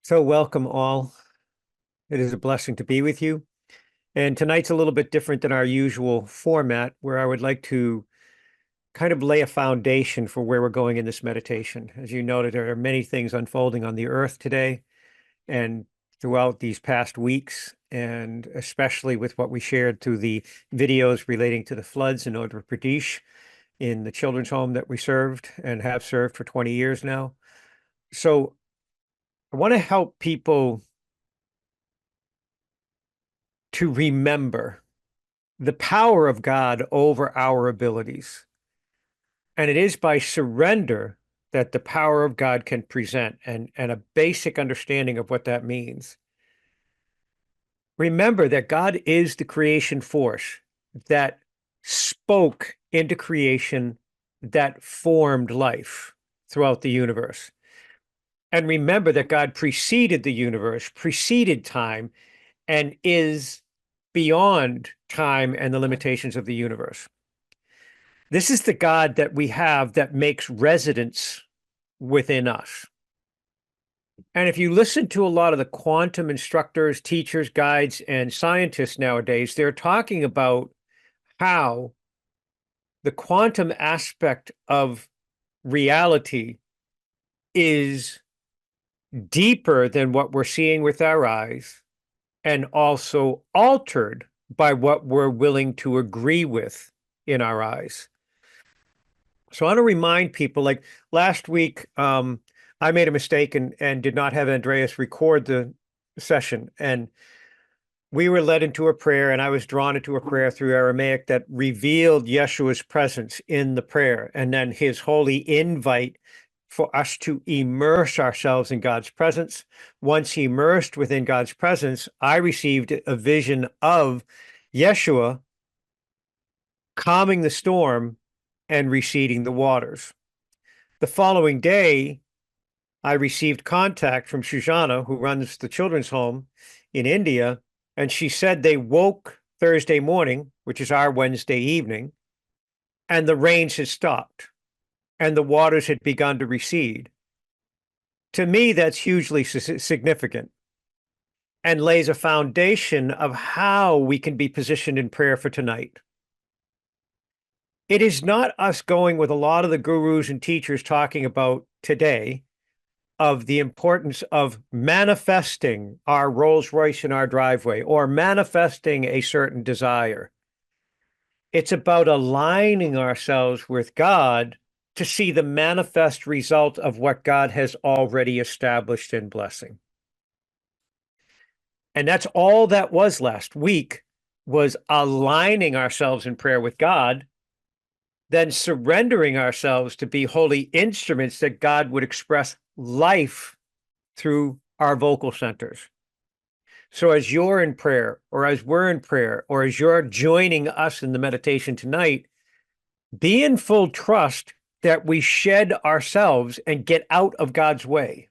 So welcome all. It is a blessing to be with you. And tonight's a little bit different than our usual format, where I would like to kind of lay a foundation for where we're going in this meditation. As you noted, there are many things unfolding on the earth today and throughout these past weeks, and especially with what we shared through the videos relating to the floods in Audre Pradesh in the children's home that we served and have served for 20 years now. So I want to help people to remember the power of God over our abilities. And it is by surrender that the power of God can present and a basic understanding of what that means. Remember that God is the creation force that spoke into creation, that formed life throughout the universe. And remember that God preceded the universe, preceded time, and is beyond time and the limitations of the universe. This is the God that we have that makes residence within us. And if you listen to a lot of the quantum instructors, teachers, guides, and scientists nowadays, they're talking about how the quantum aspect of reality is deeper than what we're seeing with our eyes and also altered by what we're willing to agree with in our eyes. So I want to remind people, like last week, I made a mistake and did not have Andreas record the session. And we were led into a prayer, and I was drawn into a prayer through Aramaic that revealed Yeshua's presence in the prayer, and then his holy invite for us to immerse ourselves in God's presence. Once immersed within God's presence, I received a vision of Yeshua calming the storm and receding the waters. The following day, I received contact from Shujana, who runs the children's home in India, and she said they woke Thursday morning, which is our Wednesday evening, and the rains had stopped and the waters had begun to recede. To me, that's hugely significant and lays a foundation of how we can be positioned in prayer for tonight. It is not us going with a lot of the gurus and teachers talking about today of the importance of manifesting our Rolls Royce in our driveway or manifesting a certain desire. It's about aligning ourselves with God to see the manifest result of what God has already established in blessing. And that's all that was last week, was aligning ourselves in prayer with God, then surrendering ourselves to be holy instruments that God would express life through our vocal centers. So as you're in prayer, or as we're in prayer, or as you're joining us in the meditation tonight, be in full trust that we shed ourselves and get out of God's way,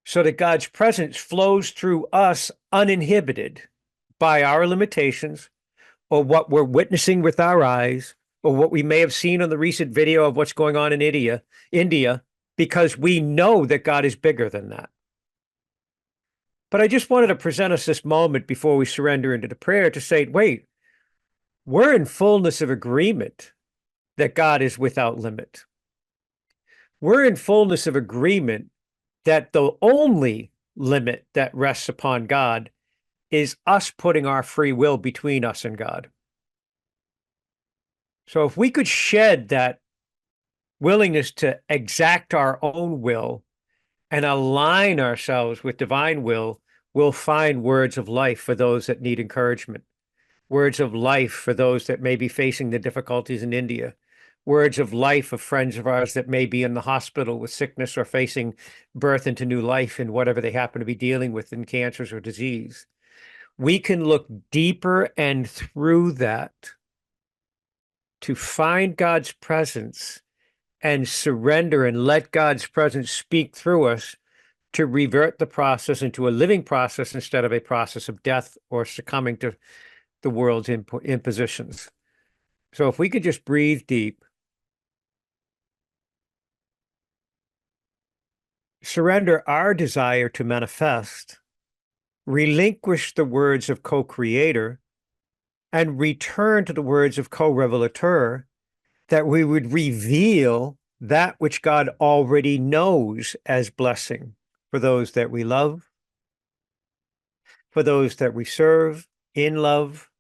so that God's presence flows through us uninhibited by our limitations or what we're witnessing with our eyes or what we may have seen on the recent video of what's going on in India, because we know that God is bigger than that. But I just wanted to present us this moment before we surrender into the prayer to say, wait, we're in fullness of agreement that God is without limit. We're in fullness of agreement that the only limit that rests upon God is us putting our free will between us and God. So if we could shed that willingness to exact our own will and align ourselves with divine will, we'll find words of life for those that need encouragement, words of life for those that may be facing the difficulties in India, words of life of friends of ours that may be in the hospital with sickness or facing birth into new life in whatever they happen to be dealing with in cancers or disease. We can look deeper and through that to find God's presence and surrender and let God's presence speak through us to revert the process into a living process instead of a process of death or succumbing to the world's impositions. So if we could just breathe deep surrender our desire to manifest, relinquish the words of co-creator, and return to the words of co-revelateur, that we would reveal that which God already knows as blessing for those that we love, for those that we serve in love,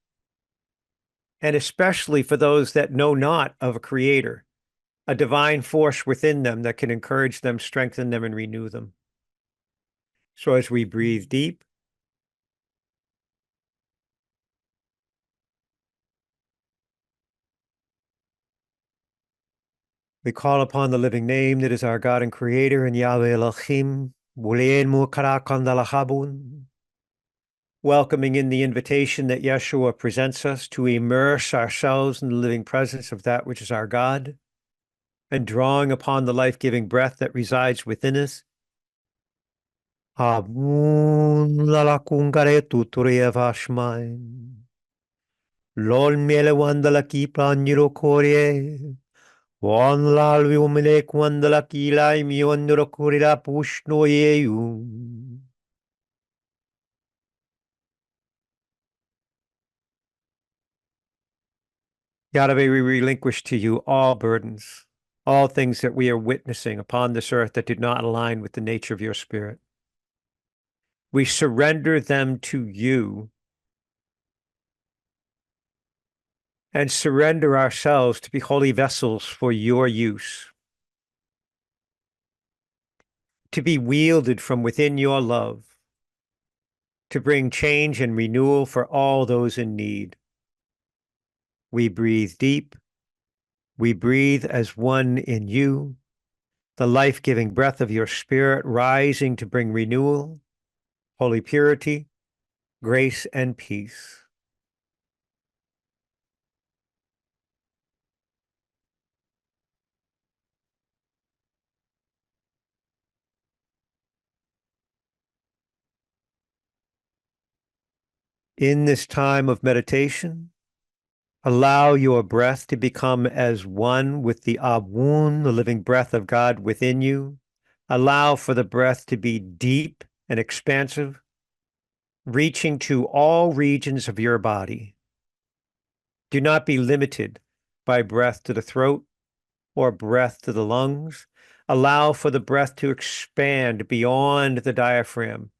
and especially for those that know not of a creator, a divine force within them that can encourage them, strengthen them, and renew them. So as we breathe deep, we call upon the living name that is our God and Creator, and Yahweh Elohim, Bulenu Karakandalahabun, welcoming in the invitation that Yeshua presents us to immerse ourselves in the living presence of that which is our God, and drawing upon the life-giving breath that resides within us. Abun lalakungare tuturevashmain. Lol mele wandala ki pranjiro korie. Wan lalvi umile kwandala ki lai mi wandro kurira pushno yeyu. Yahweh, we relinquish to you all burdens, all things that we are witnessing upon this earth that do not align with the nature of your spirit. We surrender them to you and surrender ourselves to be holy vessels for your use, to be wielded from within your love, to bring change and renewal for all those in need. We breathe deep. We breathe as one in you, the life-giving breath of your spirit rising to bring renewal, holy purity, grace, and peace. In this time of meditation, allow your breath to become as one with the Abun, the living breath of God within you. Allow for the breath to be deep and expansive, reaching to all regions of your body. Do not be limited by breath to the throat or breath to the lungs. Allow for the breath to expand beyond the diaphragm,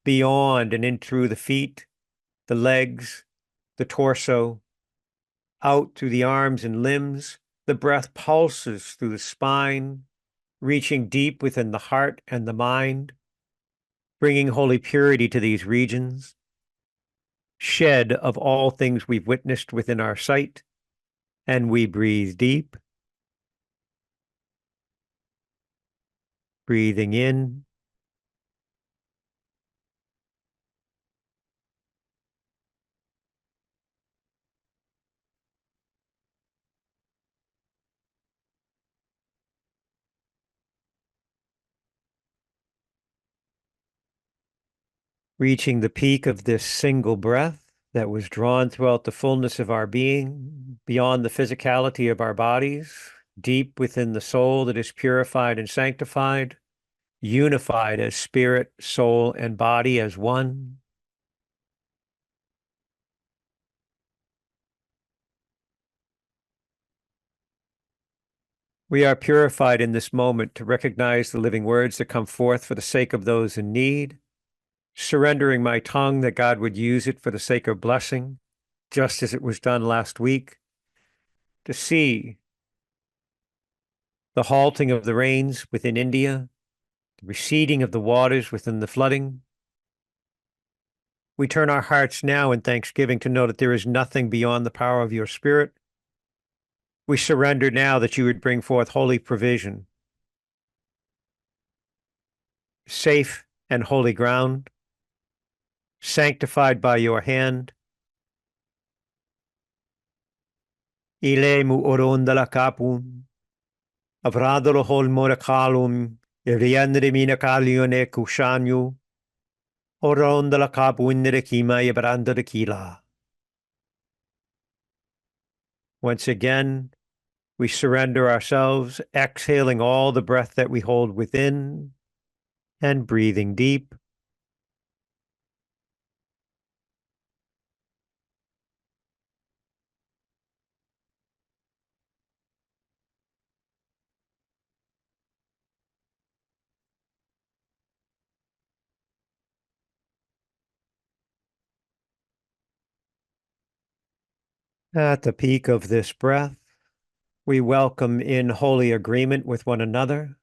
beyond and in through the feet, the legs, the torso, out through the arms and limbs. The breath pulses through the spine, reaching deep within the heart and the mind, bringing holy purity to these regions, shed of all things we've witnessed within our sight, and we breathe deep, breathing in, reaching the peak of this single breath that was drawn throughout the fullness of our being, beyond the physicality of our bodies, deep within the soul that is purified and sanctified, unified as spirit, soul, and body as one. We are purified in this moment to recognize the living words that come forth for the sake of those in need, surrendering my tongue that God would use it for the sake of blessing, just as it was done last week, to see the halting of the rains within India, the receding of the waters within the flooding. We turn our hearts now in thanksgiving to know that there is nothing beyond the power of your Spirit. We surrender now that you would bring forth holy provision, safe and holy ground, sanctified by your hand. Ile mu orondala kapun, avradolo hol morakalum, iriandre mina kalione kushanyu, orondala kapuindre kima yabrandre kila. Once again, we surrender ourselves, exhaling all the breath that we hold within, and breathing deep. At the peak of this breath, we welcome in holy agreement with one another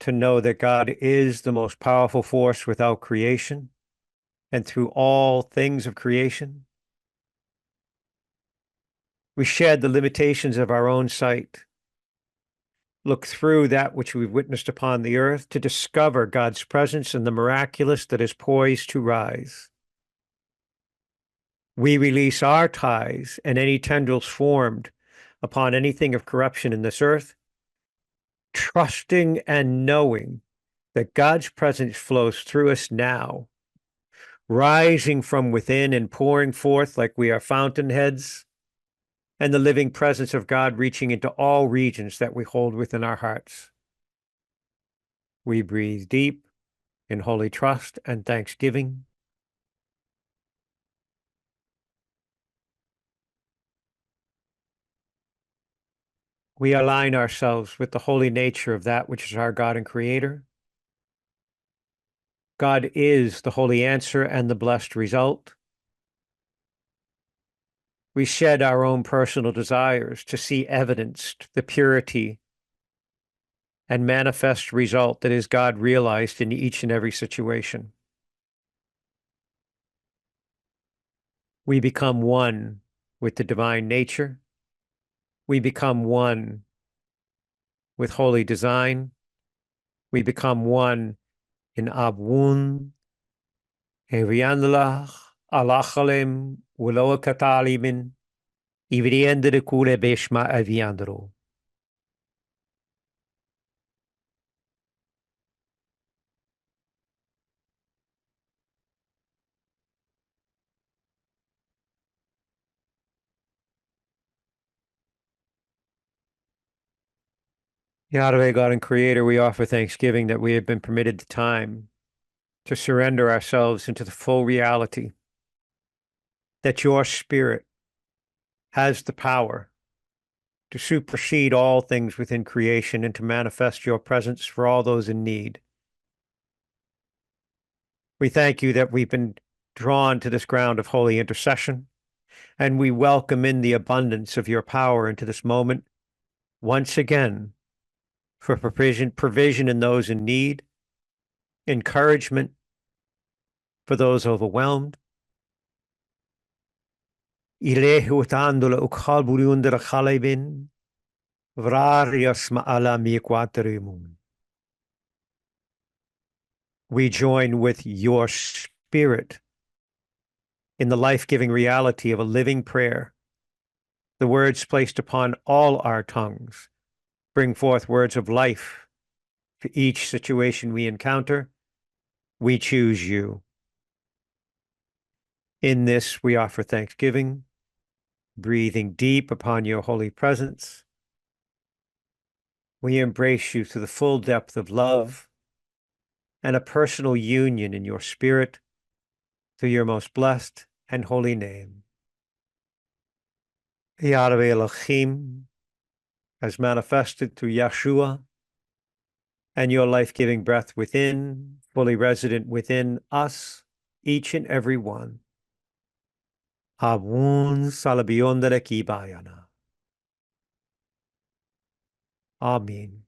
to know that God is the most powerful force without creation and through all things of creation. We shed the limitations of our own sight, look through that which we've witnessed upon the earth to discover God's presence in the miraculous that is poised to rise. We release our ties and any tendrils formed upon anything of corruption in this earth, trusting and knowing that God's presence flows through us now, rising from within and pouring forth like we are fountainheads, and the living presence of God reaching into all regions that we hold within our hearts. We breathe deep in holy trust and thanksgiving. We align ourselves with the holy nature of that which is our God and Creator. God is the holy answer and the blessed result. We shed our own personal desires to see evidenced the purity and manifest result that is God realized in each and every situation. We become one with the divine nature. We become one with holy design. We become one in Abun, Eviandalach, Alachalem, Willoa Katalimin, Ivriende Kule Beshma Aviandro. Yahweh, God and Creator, we offer thanksgiving that we have been permitted the time to surrender ourselves into the full reality that your Spirit has the power to supersede all things within creation and to manifest your presence for all those in need. We thank you that we've been drawn to this ground of holy intercession, and we welcome in the abundance of your power into this moment once again for provision in those in need, encouragement for those overwhelmed. We join with your Spirit in the life-giving reality of a living prayer. The words placed upon all our tongues bring forth words of life for each situation we encounter. We choose you. In this, we offer thanksgiving, breathing deep upon your holy presence. We embrace you to the full depth of love and a personal union in your Spirit through your most blessed and holy name. Yahweh Elohim, as manifested through Yeshua and your life-giving breath within, fully resident within us, each and every one. Amun Salabionda Kibayana. Amen.